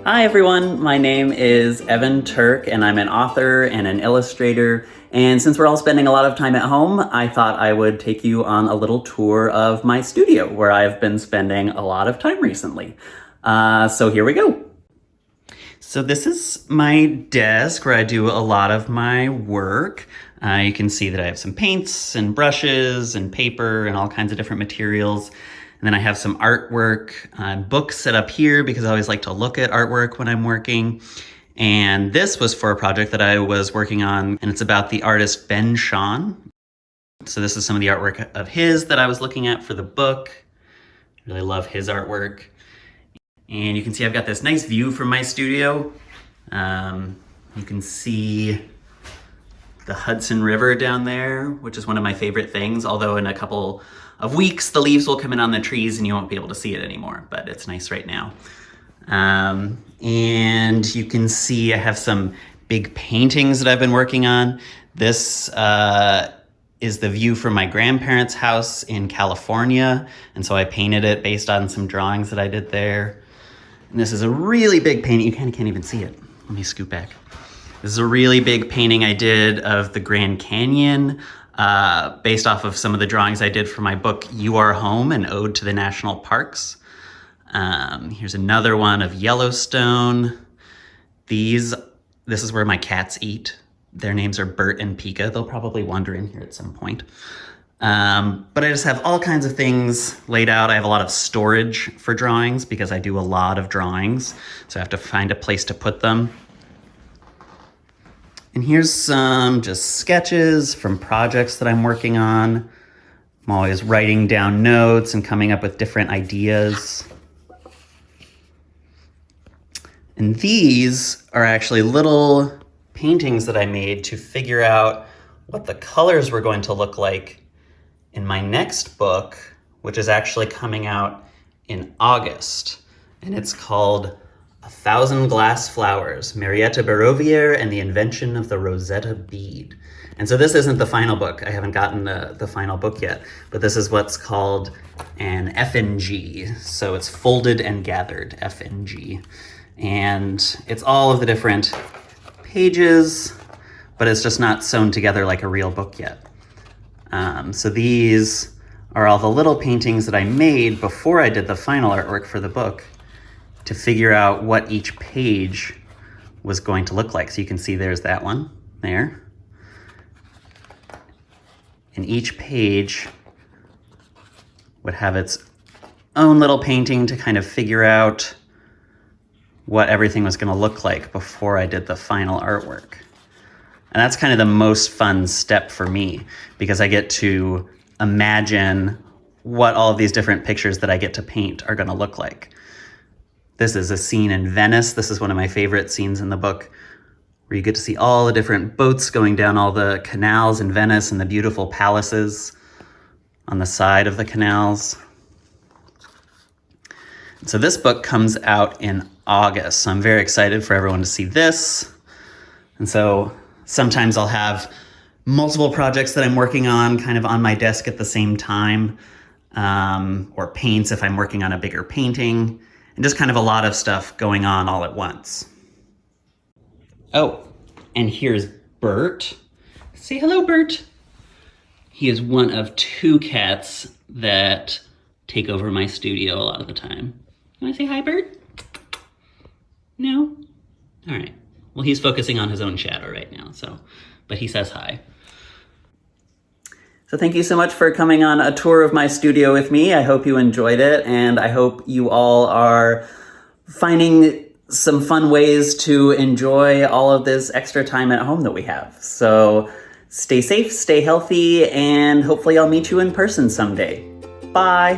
Hi everyone, my name is Evan Turk and I'm an author and an illustrator. And since we're all spending a lot of time at home, I thought I would take you on a little tour of my studio where I've been spending a lot of time recently. So here we go. So this is my desk where I do a lot of my work. You can see that I have some paints and brushes and paper and all kinds of different materials. And then I have some artwork, books set up here because I always like to look at artwork when I'm working. And this was for a project that I was working on, and it's about the artist Ben Shahn. So this is some of the artwork of his that I was looking at for the book. Really love his artwork. And you can see I've got this nice view from my studio. You can see the Hudson River down there, which is one of my favorite things, although in a couple of weeks the leaves will come in on the trees and you won't be able to see it anymore, but it's nice right now. And you can see I have some big paintings that I've been working on. This is the view from my grandparents' house in California, and so I painted it based on some drawings that I did there. And this is a really big painting. You kind of can't even see it. Let me scoot back. This is a really big painting I did of the Grand Canyon, based off of some of the drawings I did for my book, You Are Home, an ode to the national parks. Here's another one of Yellowstone. This is where my cats eat. Their names are Bert and Pika. They'll probably wander in here at some point. But I just have all kinds of things laid out. I have a lot of storage for drawings because I do a lot of drawings, so I have to find a place to put them. And here's some just sketches from projects that I'm working on. I'm always writing down notes and coming up with different ideas. And these are actually little paintings that I made to figure out what the colors were going to look like in my next book, which is actually coming out in August. And it's called 1,000 Glass Flowers, Marietta Barovière and the Invention of the Rosetta Bead. And so this isn't the final book. I haven't gotten the final book yet, but this is what's called an FNG. So it's folded and gathered, FNG. And it's all of the different pages, but it's just not sewn together like a real book yet. So these are all the little paintings that I made before I did the final artwork for the book to figure out what each page was going to look like. So you can see there's that one there. And each page would have its own little painting to kind of figure out what everything was going to look like before I did the final artwork. And that's kind of the most fun step for me because I get to imagine what all of these different pictures that I get to paint are going to look like. This is a scene in Venice. This is one of my favorite scenes in the book, where you get to see all the different boats going down all the canals in Venice and the beautiful palaces on the side of the canals. So this book comes out in August. So I'm very excited for everyone to see this. And so sometimes I'll have multiple projects that I'm working on kind of on my desk at the same time, or paints if I'm working on a bigger painting. And just kind of a lot of stuff going on all at once. Oh, and here's Bert. Say hello, Bert. He is one of 2 cats that take over my studio a lot of the time. You wanna say hi, Bert? No? All right. Well, he's focusing on his own shadow right now, but he says hi. So thank you so much for coming on a tour of my studio with me. I hope you enjoyed it, and I hope you all are finding some fun ways to enjoy all of this extra time at home that we have. So stay safe, stay healthy, and hopefully I'll meet you in person someday. Bye.